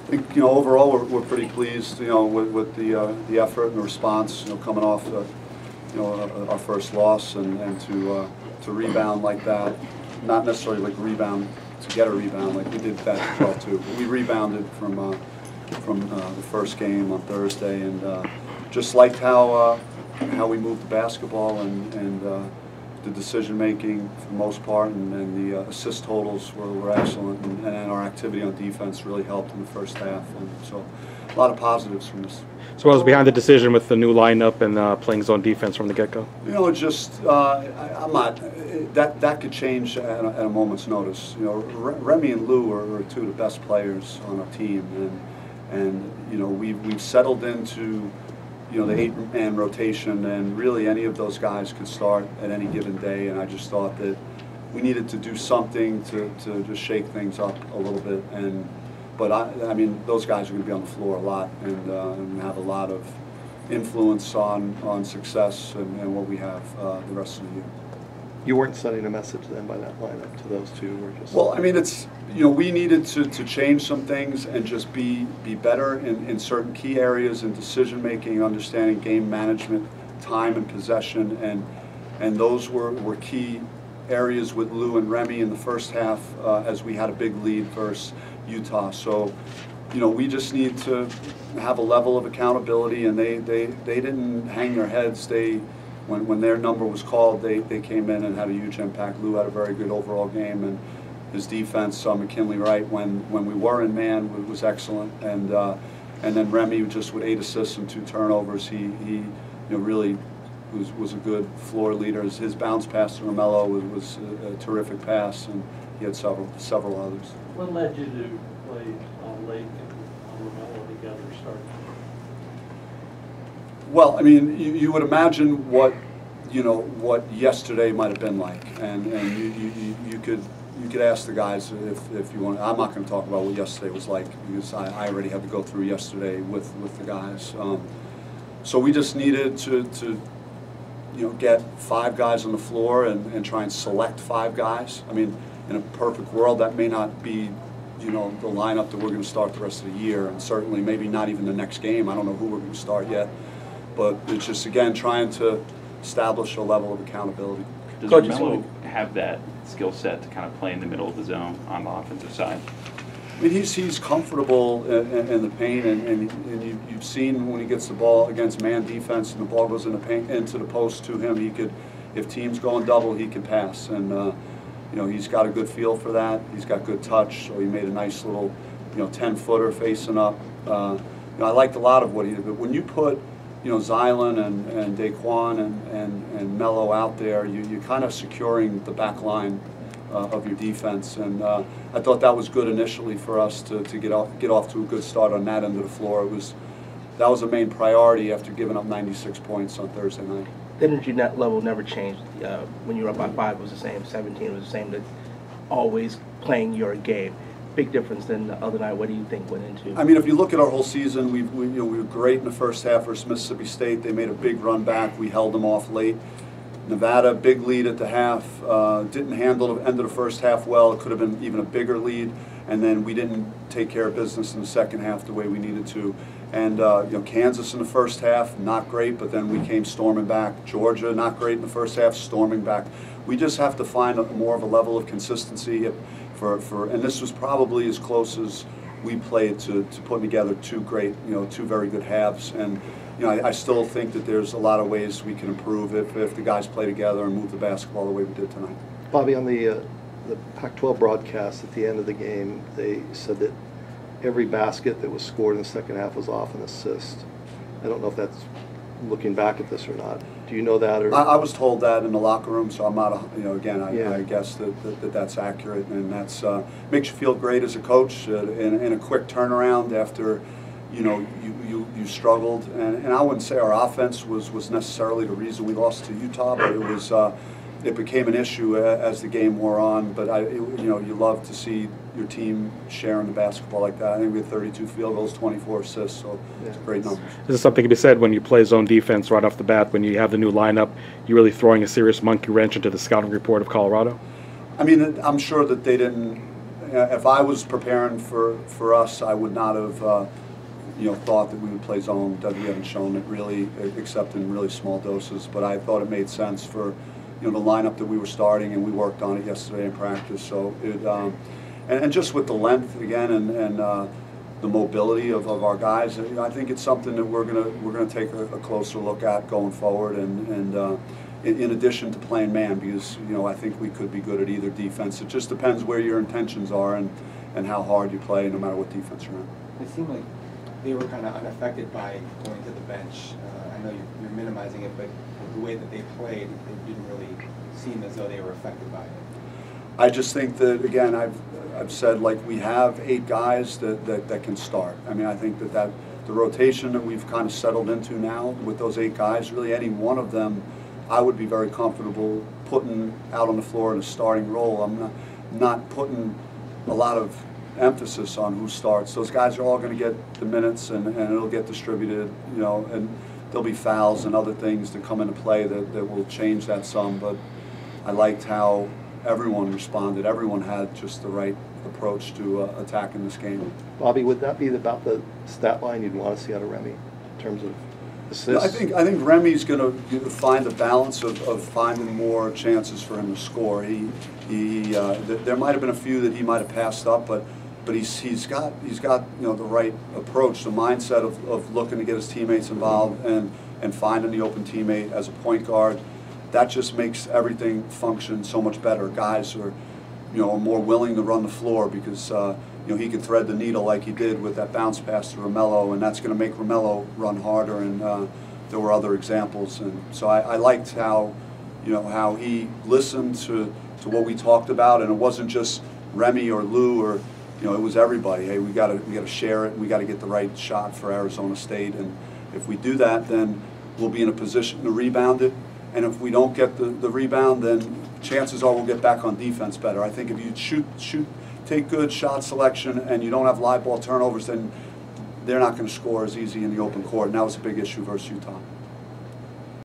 think, overall we're pretty pleased, with the effort and the response, coming off our first loss and to rebound like that, not necessarily like rebound to get a rebound like we did that as well too. But we rebounded from the first game on Thursday, and just liked how we moved the basketball and the decision making for the most part, and the assist totals were excellent, and our activity on defense really helped in the first half, and so a lot of positives from this. So what was behind the decision with the new lineup and playing zone defense from the get-go? Just I'm not. That could change at a moment's notice. Remy and Lou are two of the best players on our team, and we've settled into the 8-man rotation, and really any of those guys could start at any given day. And I just thought that we needed to do something to just shake things up a little bit. But I mean, those guys are going to be on the floor a lot and have a lot of influence on success and what we have the rest of the year. You weren't sending a message then by that lineup to those two, or just? Well, I mean, it's we needed to change some things and just be better in certain key areas in decision making, understanding game management, time and possession, and those were key areas with Lou and Remy in the first half as we had a big lead versus Utah. So, we just need to have a level of accountability, and they didn't hang their heads. When their number was called, they came in and had a huge impact. Lou had a very good overall game, and his defense, McKinley Wright, when we were in man, was excellent. And then Remy, just with 8 assists and 2 turnovers, he really was a good floor leader. His bounce pass to Romello was a terrific pass, and he had several others. What led you to play Lake and Romello together starting? Well, I mean, you would imagine what yesterday might have been like, and you could ask the guys if you want. I'm not going to talk about what yesterday was like because I already had to go through yesterday with the guys. So we just needed to get 5 guys on the floor and try and select 5 guys. I mean, in a perfect world, that may not be the lineup that we're going to start the rest of the year, and certainly maybe not even the next game. I don't know who we're going to start yet. But it's just, again, trying to establish a level of accountability. Does Romello have that skill set to kind of play in the middle of the zone on the offensive side? I mean, he's comfortable in the paint, and you've seen when he gets the ball against man defense and the ball goes in the paint, into the post to him, he could, if teams go in double, he can pass. And, he's got a good feel for that. He's got good touch, so he made a nice little, 10-footer facing up. I liked a lot of what he did, but when you put Zylan and Daquan and Mello out there, you're kind of securing the back line of your defense, and I thought that was good initially for us to get off to a good start on that end of the floor. That was a main priority after giving up 96 points on Thursday night. The energy level never changed. When you were up by 5, it was the same. 17 was the same. That always playing your game. Big difference than the other night. What do you think went into? I mean, if you look at our whole season, we were great in the first half versus Mississippi State. They made a big run back. We held them off late. Nevada, big lead at the half. Didn't handle the end of the first half well. It could have been even a bigger lead. And then we didn't take care of business in the second half the way we needed to. And Kansas in the first half, not great, but then we came storming back. Georgia, not great in the first half, storming back. We just have to find more of a level of consistency. And this was probably as close as we played to putting together 2 very good halves. And I still think that there's a lot of ways we can improve if the guys play together and move the basketball the way we did tonight. Bobby, on the Pac-12 broadcast at the end of the game, they said that every basket that was scored in the second half was off an assist. I don't know if that's looking back at this or not. Do you know that? Or I was told that in the locker room, so I'm not, again, I guess that's accurate, and that's makes you feel great as a coach in a quick turnaround after, you struggled. And I wouldn't say our offense was necessarily the reason we lost to Utah, but it was it became an issue as the game wore on. But you love to see your team sharing the basketball like that. I think we had 32 field goals, 24 assists, so it's a great number. This is something to be said when you play zone defense right off the bat. When you have the new lineup, you're really throwing a serious monkey wrench into the scouting report of Colorado. I mean, I'm sure that they didn't, if I was preparing for us, I would not have thought that we would play zone. We haven't shown it really, except in really small doses. But I thought it made sense for the lineup that we were starting, and we worked on it yesterday in practice. So it and just with the length again and the mobility of our guys, I think it's something that we're gonna take a closer look at going forward. And in addition to playing man, because I think we could be good at either defense. It just depends where your intentions are and how hard you play, no matter what defense you're in. It seemed like they were kind of unaffected by going to the bench. I know you're minimizing it, but the way that they played, it didn't really seem as though they were affected by it. I just think that, again, I've said, like, we have 8 guys that can start. I mean, I think that the rotation that we've kind of settled into now with those 8 guys, really any one of them, I would be very comfortable putting out on the floor in a starting role. I'm not putting a lot of emphasis on who starts. Those guys are all going to get the minutes, and it'll get distributed, and there'll be fouls and other things that come into play that will change that some. But I liked how everyone responded. Everyone had just the right approach to attacking this game. Bobby, would that be about the stat line you'd want to see out of Remy in terms of assists? I think Remy's going to find the balance of finding more chances for him to score. There might have been a few that he might have passed up, but he's got the right approach, the mindset of looking to get his teammates involved and finding the open teammate as a point guard. That just makes everything function so much better. Guys are more willing to run the floor because he could thread the needle like he did with that bounce pass to Romello, and that's going to make Romello run harder. And there were other examples, and so I liked how how he listened to what we talked about, and it wasn't just Remy or Lou or it was everybody. Hey, we got to share it. We got to get the right shot for Arizona State, and if we do that, then we'll be in a position to rebound it. And if we don't get the rebound, then chances are we'll get back on defense better. I think if you take good shot selection, and you don't have live ball turnovers, then they're not going to score as easy in the open court. And that was a big issue versus Utah.